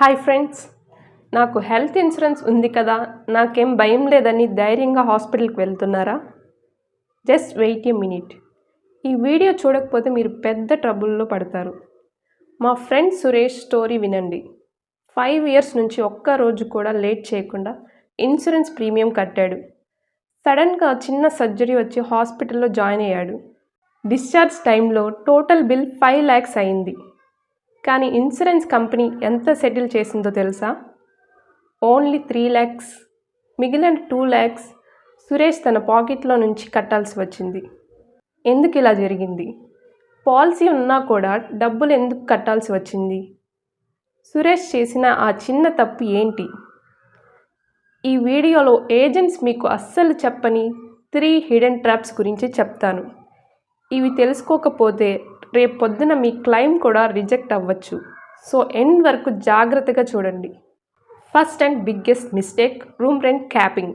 Hi friends, నాకు health insurance ఉంది కదా, నాకేం భయం లేదని ధైర్యంగా హాస్పిటల్కి వెళ్తున్నారా? Just wait a minute. ఈ వీడియో చూడకపోతే మీరు పెద్ద ట్రబుల్లో పడతారు. మా ఫ్రెండ్ సురేష్ స్టోరీ వినండి. 5 years నుంచి ఒక్క రోజు కూడా లేట్ చేయకుండా ఇన్సూరెన్స్ ప్రీమియం కట్టాడు. సడన్గా చిన్న సర్జరీ వచ్చి హాస్పిటల్లో జాయిన్ అయ్యాడు. డిశ్చార్జ్ టైంలో టోటల్ బిల్ 5 lakhs అయింది. కానీ ఇన్సూరెన్స్ కంపెనీ ఎంత సెటిల్ చేసిందో తెలుసా? Only 3 lakhs. మిగిలిన 2 lakhs సురేష్ తన పాకెట్లో నుంచి కట్టాల్సి వచ్చింది. ఎందుకు ఇలా జరిగింది? పాలసీ ఉన్నా కూడా డబ్బులు ఎందుకు కట్టాల్సి వచ్చింది? సురేష్ చేసిన ఆ చిన్న తప్పు ఏంటి? ఈ వీడియోలో ఏజెంట్స్ మీకు అస్సలు చెప్పని 3 hidden traps గురించి చెప్తాను. ఇవి తెలుసుకోకపోతే రేపు పొద్దున మీ క్లెయిమ్ కూడా రిజెక్ట్ అవ్వచ్చు. సో ఎండ్ వరకు జాగ్రత్తగా చూడండి. First and biggest mistake, room rent capping.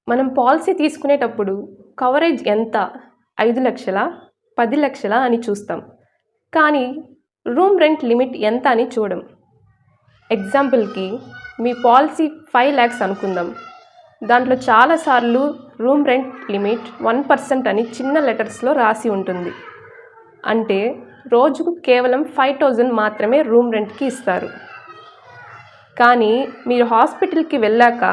మనం పాలసీ తీసుకునేటప్పుడు కవరేజ్ ఎంత, 5 లక్షలా 10 లక్షలా అని చూస్తాం. కానీ రూమ్ రెంట్ లిమిట్ ఎంత అని చూడం. ఎగ్జాంపుల్కి మీ పాలసీ 5 lakhs అనుకుందాం. దాంట్లో చాలాసార్లు రూమ్ రెంట్ లిమిట్ 1% అని చిన్న లెటర్స్లో రాసి ఉంటుంది. అంటే రోజుకు కేవలం 5,000 మాత్రమే రూమ్ రెంట్కి ఇస్తారు. కానీ మీరు హాస్పిటల్కి వెళ్ళాక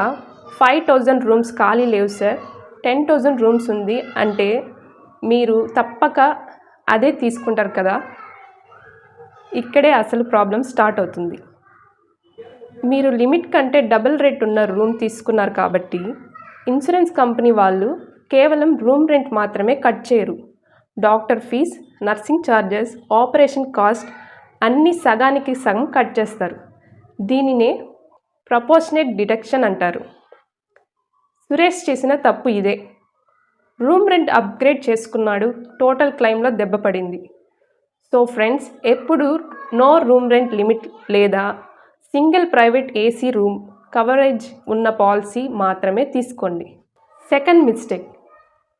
5,000 రూమ్స్ ఖాళీ లేవు సార్, 10,000 రూమ్స్ ఉంది అంటే మీరు తప్పక అదే తీసుకుంటారు కదా. ఇక్కడే అసలు ప్రాబ్లం స్టార్ట్ అవుతుంది. మీరు లిమిట్ కంటే డబుల్ రేట్ ఉన్న రూమ్ తీసుకున్నారు కాబట్టి ఇన్సూరెన్స్ కంపెనీ వాళ్ళు కేవలం రూమ్ రెంట్ మాత్రమే కట్ చేయరు. Doctor fees, nursing charges, operation cost అన్నీ సగానికి సగం కట్ చేస్తారు. దీనినే ప్రపోర్షనేట్ డిడక్షన్ అంటారు. సురేష్ చేసిన తప్పు ఇదే. రూమ్ రెంట్ అప్గ్రేడ్ చేసుకున్నాడు, టోటల్ క్లెయిమ్లో దెబ్బ పడింది. సో ఫ్రెండ్స్, ఎప్పుడు నో రూమ్ రెంట్ లిమిట్ లేదా single private AC room coverage ఉన్న పాలసీ మాత్రమే తీసుకోండి. సెకండ్ మిస్టేక్,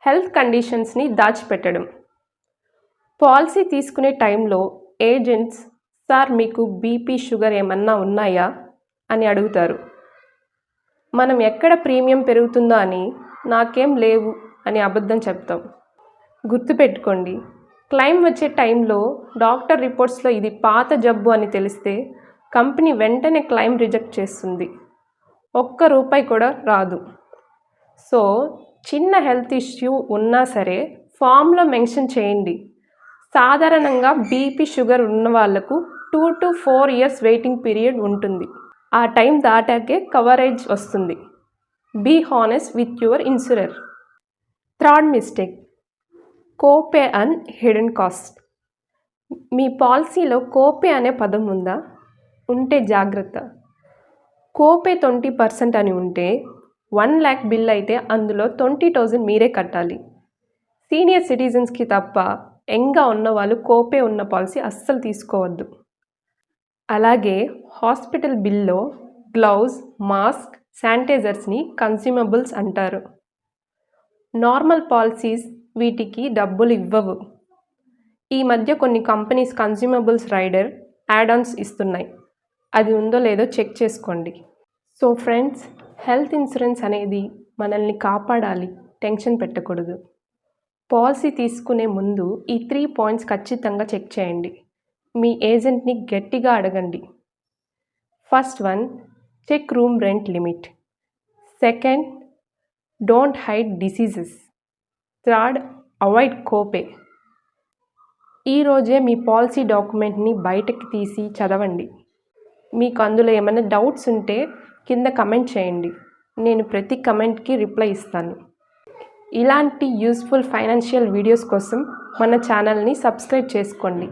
హెల్త్ కండిషన్స్ని దాచిపెట్టడం. పాలసీ తీసుకునే టైంలో ఏజెంట్స్, సార్ మీకు బీపీ, షుగర్ ఏమన్నా ఉన్నాయా అని అడుగుతారు. మనం ఎక్కడ ప్రీమియం పెరుగుతుందో అని నాకేం లేవు అని అబద్ధం చెప్తాం. గుర్తుపెట్టుకోండి, క్లెయిమ్ వచ్చే టైంలో డాక్టర్ రిపోర్ట్స్లో ఇది పాత జబ్బు అని తెలిస్తే కంపెనీ వెంటనే క్లెయిమ్ రిజెక్ట్ చేస్తుంది. ₹1 కూడా రాదు. సో చిన్న హెల్త్ ఇష్యూ ఉన్నా సరే ఫామ్లో మెన్షన్ చేయండి. సాధారణంగా బీపీ, షుగర్ ఉన్న వాళ్లకు 2 to 4 years వెయిటింగ్ పీరియడ్ ఉంటుంది. ఆ టైం దాటాకే కవరేజ్ వస్తుంది. Be honest with your insurer. Third mistake, copay and hidden cost. మీ పాలసీలో కోపే అనే పదం ఉందా? ఉంటే జాగ్రత్త. కోపే 20% అని ఉంటే 1 lakh బిల్ అయితే అందులో 20,000 మీరే కట్టాలి. సీనియర్ సిటిజన్స్కి తప్ప యంగ్గా ఉన్నవాళ్ళు కోపే ఉన్న పాలసీ అస్సలు తీసుకోవద్దు. అలాగే హాస్పిటల్ బిల్లో గ్లౌజ్, మాస్క్, శానిటైజర్స్ని కన్స్యూమబుల్స్ అంటారు. నార్మల్ పాలసీస్ వీటికి డబ్బులు ఇవ్వవు. ఈ మధ్య కొన్ని కంపెనీస్ కన్స్యూమబుల్స్ రైడర్, యాడ్-ఆన్స్ ఇస్తున్నాయి. అది ఉందో లేదో చెక్ చేసుకోండి. సో ఫ్రెండ్స్, హెల్త్ ఇన్సూరెన్స్ అనేది మనల్ని కాపాడాలి, టెన్షన్ పెట్టకూడదు. పాలసీ తీసుకునే ముందు ఈ 3 points ఖచ్చితంగా చెక్ చేయండి. మీ ఏజెంట్ని గట్టిగా అడగండి. First one, check room rent limit. Second, don't hide diseases. Third, avoid copay. ఈరోజే మీ పాలసీ డాక్యుమెంట్ని బయటకి తీసి చదవండి. మీకు అందులో ఏమైనా డౌట్స్ ఉంటే కింద కమెంట్ చేయండి. నేను ప్రతి కమెంట్కి రిప్లై ఇస్తాను. ఇలాంటి యూస్ఫుల్ ఫైనాన్షియల్ వీడియోస్ కోసం మన ఛానల్ని సబ్స్క్రైబ్ చేసుకోండి.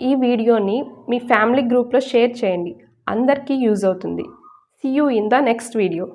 ఈ వీడియోని మీ ఫ్యామిలీ గ్రూప్లో షేర్ చేయండి. అందరికీ యూజ్ అవుతుంది. See you in the next video.